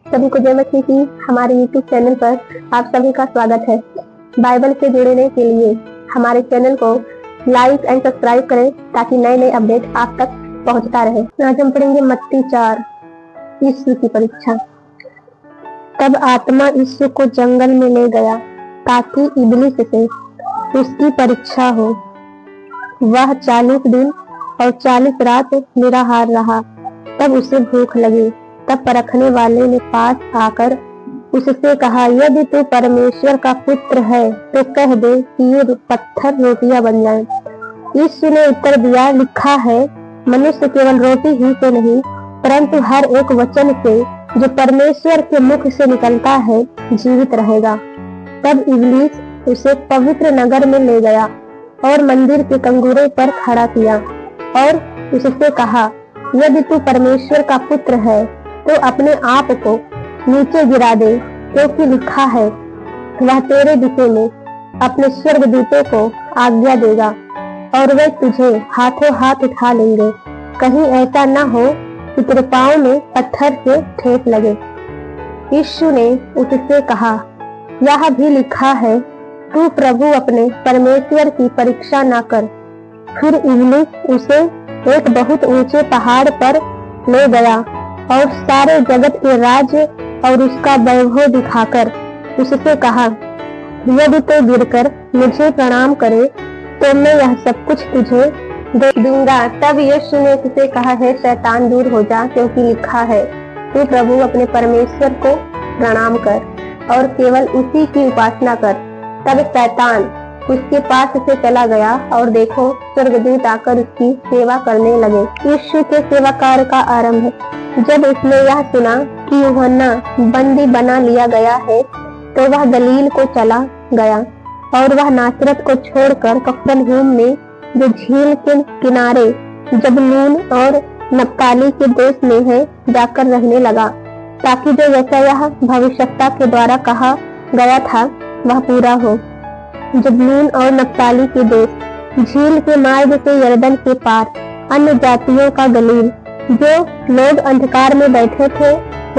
सभी को जय मसीह की हमारे YouTube चैनल पर आप सभी का स्वागत है। बाइबल से जुड़ने के लिए हमारे चैनल को लाइक एंड सब्सक्राइब करें ताकि नए नए अपडेट आप तक पहुंचता रहे। आज हम पढ़ेंगे मत्ती 4, यीशु की परीक्षा। तब आत्मा यीशु को जंगल में ले गया ताकि इब्लीस से उसकी परीक्षा हो। वह 40 दिन और 40 रात निराहार रहा। तब उसे भूख लगी। तब परखने वाले ने पास आकर उससे कहा, यदि तू परमेश्वर का पुत्र है तो कह दे कि ये पत्थर रोटियां बन जाएं। यीशु ने उत्तर दिया, लिखा है, मनुष्य केवल रोटी ही से नहीं परंतु हर एक वचन से जो परमेश्वर के मुख से निकलता है जीवित रहेगा। तब इब्लीस उसे पवित्र नगर में ले गया और मंदिर के कंगूरे पर खड़ा किया और उससे कहा, यदि तू परमेश्वर का पुत्र है तो अपने आप को नीचे गिरा दे, क्योंकि लिखा है, वह तेरे विषय में अपने स्वर्गदूतों को आज्ञा देगा और वे तुझे हाथों हाथ उठा लेंगे, कहीं ऐसा न हो कि तेरे पाँव में पत्थर से ठेस लगे। यीशु ने उससे कहा, यह भी लिखा है, तू प्रभु अपने परमेश्वर की परीक्षा न कर। फिर इब्लीस उसे एक बहुत ऊंचे पहाड़ पर ले गया और सारे जगत के राज्य और उसका वैभव दिखाकर उससे कहा, यदि तो गिरकर मुझे प्रणाम करे तो मैं यह सब कुछ तुझे दे दूंगा। तब यीशु ने उससे कहा, है शैतान दूर हो जा, क्योंकि लिखा है, तू प्रभु अपने परमेश्वर को प्रणाम कर और केवल उसी की उपासना कर। तब शैतान उसके पास से चला गया और देखो, स्वर्गदूत आकर उसकी सेवा करने लगे। यीशु के सेवा कार्य का आरंभ है। जब उसने यह सुना कि यूहन्ना बंदी बना लिया गया है तो वह गलील को चला गया और वह नासरत को छोड़कर कफरनहूम में जो झील के किनारे जबूलून और नप्ताली के देश में है जाकर रहने लगा, ताकि जो यशायाह भविष्यवक्ता के द्वारा कहा गया था वह पूरा हो। जबूलून और नप्ताली के देश, झील के मार्ग से यरदन के पार, अन्य जातियों का गलील। जो लोग अंधकार में बैठे थे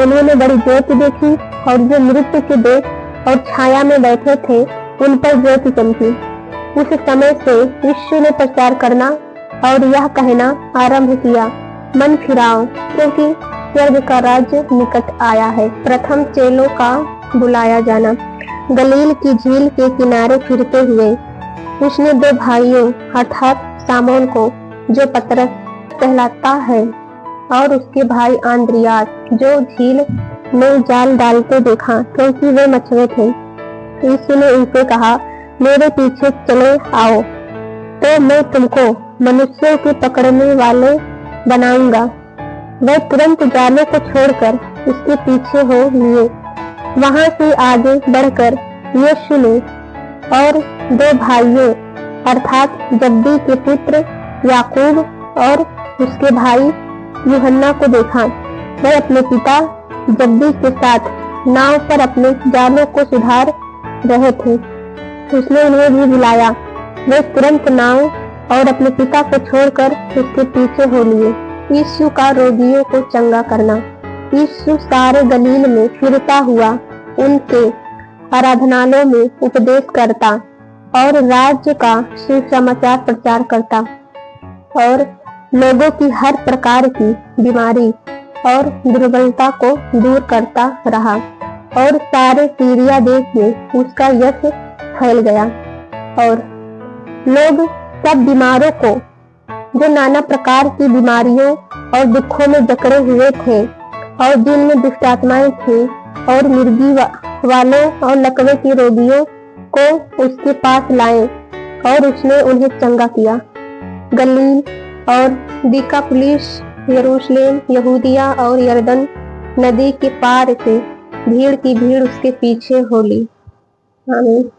उन्होंने बड़ी ज्योति देखी, और जो मृत्यु के देश और छाया में बैठे थे उन पर ज्योति चमकी। उस समय से यीशु ने प्रचार करना और यह कहना आरंभ किया, मन फिराओ, क्योंकि स्वर्ग का राज्य निकट आया है। प्रथम चेलों का बुलाया जाना। गलील की झील के किनारे फिरते हुए उसने 2 भाइयों अर्थात सामोन को, जो पतरस कहलाता है, और उसके भाई आंद्रियास, जो झील में जाल डालते देखा, क्योंकि वे मछुए थे। यीशु ने उनसे कहा, मेरे पीछे चले आओ तो मैं तुमको मनुष्यों के पकड़ने वाले बनाऊंगा। वे तुरंत जालों को छोड़कर उसके पीछे हो लिए। वहां से आगे बढ़कर यीशु ने और 2 भाइयों अर्थात जब्दी के पुत्र याकूब और उसके भाई यूहन्ना को देखा। वे अपने पिता जब्दी के साथ नाव पर अपने जालों को सुधार रहे थे। उसने उन्हें भी बुलाया। वे तुरंत नाव और अपने पिता को छोड़कर उसके पीछे हो लिए। यीशु का रोगियों को चंगा करना। यीशु सारे गलील में फिरता हुआ उनके आराधनालयों में उपदेश करता और राज्य का सुसमाचार प्रचार करता और लोगों की हर प्रकार की बीमारी और दुर्बलता को दूर करता रहा, और सारे सीरिया देश में उसका यश फैल गया। और लोग सब बीमारों को, जो नाना प्रकार की बीमारियों और दुखों में जकड़े हुए थे और जिनमें दुष्ट आत्माएं थी, और मिर्गी वालों और लकवे के रोगियों को उसके पास लाए, और उसने उन्हें चंगा किया। गलील और दिकापुलिस, यरूशलेम, यहूदिया और यरदन नदी के पार से भीड़ की भीड़ उसके पीछे हो ली। आमीन।